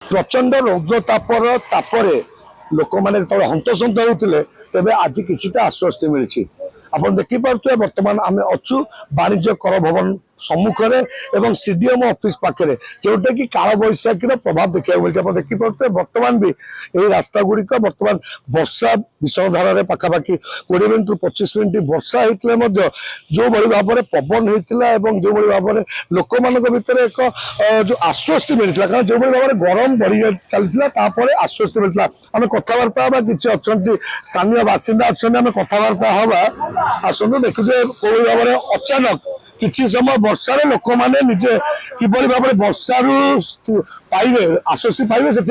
प्रचंड रौद्र तापर लोक मैंने जो हंतसंत होते तेज आज कि आश्वस्ति मिली। आप देखिपे बर्तमान आम अच्छु वाणिज्य कर भवन सम्मुखें एवं सीडीएम ऑफिस पाखे जोटा कि काल बैशाखी प्रभाव देखा मिलता है। देखिपे बर्तमान भी यही रास्ता गुड़िक बर्तमान वर्षा भीषण धारा पखापाखि 20 मिनट रु 25 मिनट वर्षा होते जो भाई भाव में पवन होता जो भाई भाव में लोक मान भर एक जो आश्वस्ति मिलता कारण जो भाई भाव में गरम बढ़ी चलता आश्वस्ति मिलता। आम कथबार्ता हाँ किसी अच्छा स्थानीय बासिंदा अच्छा आम कथबार्ता हाँ आसतु देखुए कौ भाव में अचानक किसी समय वर्षार लोक मैंने निजे किपरि भाव में वर्षारू पाइबे आश्वस्ति पाइबे से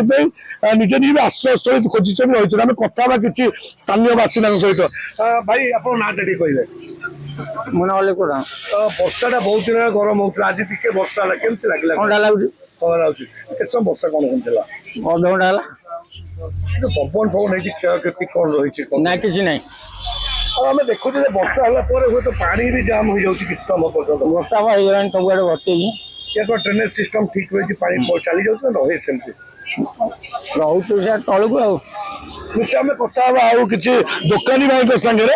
निजे निजे आश्वस्त खोजी रही आम कथा कि स्थानीय बासिंदा सहित भाई आप ना कहले वर्षा बहुत दिन गरम होता आज टे वर्षा केमती लगे वर्षा कौन होता पवन फवन क्षय क्षति कौन रही ना कि नहीं आम देखुचे वर्षा हूँ तो पानी भी जाम हो जाए किसी समय पर्यटन वर्षा हो सब भर्ती ड्रेनेज सिस्टम ठीक रही पानी चली जाऊँ रहे सेमती रोच तलू आ निश्चय आम कथा कि दोकानी भाई सागे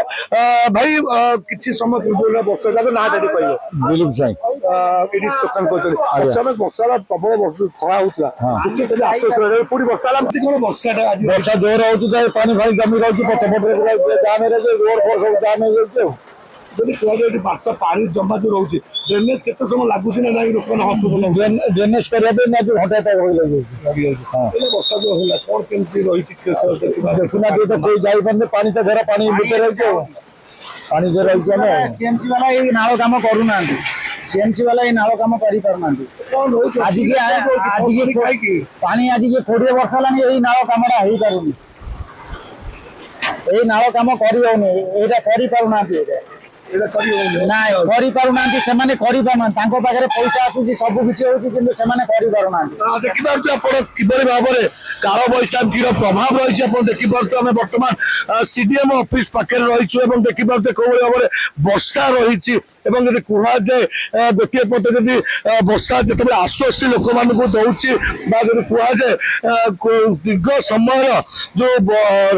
भाई किसी समय पूर्व वर्षा ना कह दिलीप साई दुकान अचानक वर्षा प्रबल खरा होता आश्वस्त पूरी वर्षा कौन वर्षा जोर हो पानी फानी जमी रही पथपटे जाम रोड फोर सब जाम हो जब कहते बारसा पानी जमा जो रोचे ड्रेनेज के समय लगुच ना ना लोक ड्रेनेज करने घंटा वर्षा जो है कौन केमती रही देखुना तो कोई जापारे पानी तो घर पानी भितर रही पानी जो रही सीएमसी वाला ये नाल कम करूना सीएमसी वाला ये नाल कम कर आज की पानी आज की 20 वर्ष है यही नाल कमटा हो पारुनी यही नाल कम कर पैसा आसूसी सब किसी किपरि भाव में काल बैशाखी प्रभाव रही देखिपे आम बर्तमान सीडीएम ऑफिस पाखे रही देखिपे कौ भाव में वर्षा रही जब कहुए गोटे पटे जदि वर्षा जो आश्वस्ति लोक मान दौर कहुए दीर्घ समय जो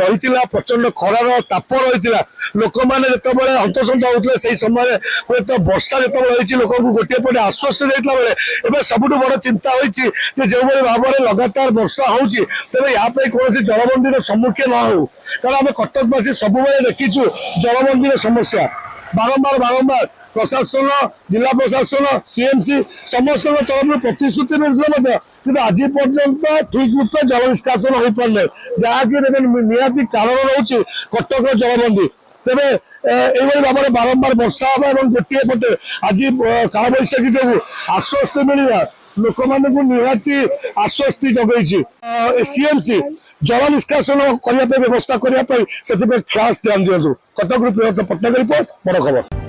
रही प्रचंड खरार ताप रही लोक मैंने जो हंतसंत होते से समय तो वर्षा जो रही लोक गोटे पटे आश्वस्ति देता बेले सबुठ बड़ चिंता होती जो भाव में लगातार वर्षा होती तेज यहाँ कौन जलबंदी सम्मुखीन न हो कारण आम कटकवासी सब देखीचु जलबंदी समस्या बारंबार बारंबार प्रशासन जिला प्रशासन सीएमसी समस्त तरफ प्रतिश्रुति मिलता कि आज पर्यंत ठीक रूप से जल निष्कासन हो पारे जहाँकि निहाती कारण रोचे कटक जलबंदी तेरे ये भाव में बारंबार वर्षा हाँ गोटे पटे आज काल बैशाखी जो आश्वस्ति मिलवा लोक मान निहाती आश्वस्ति जगई सीएमसी जल निष्कासन करने व्यवस्था करने से खास ध्यान दिंतु। कटक पट्टनायक रिपोर्ट बड़ खबर।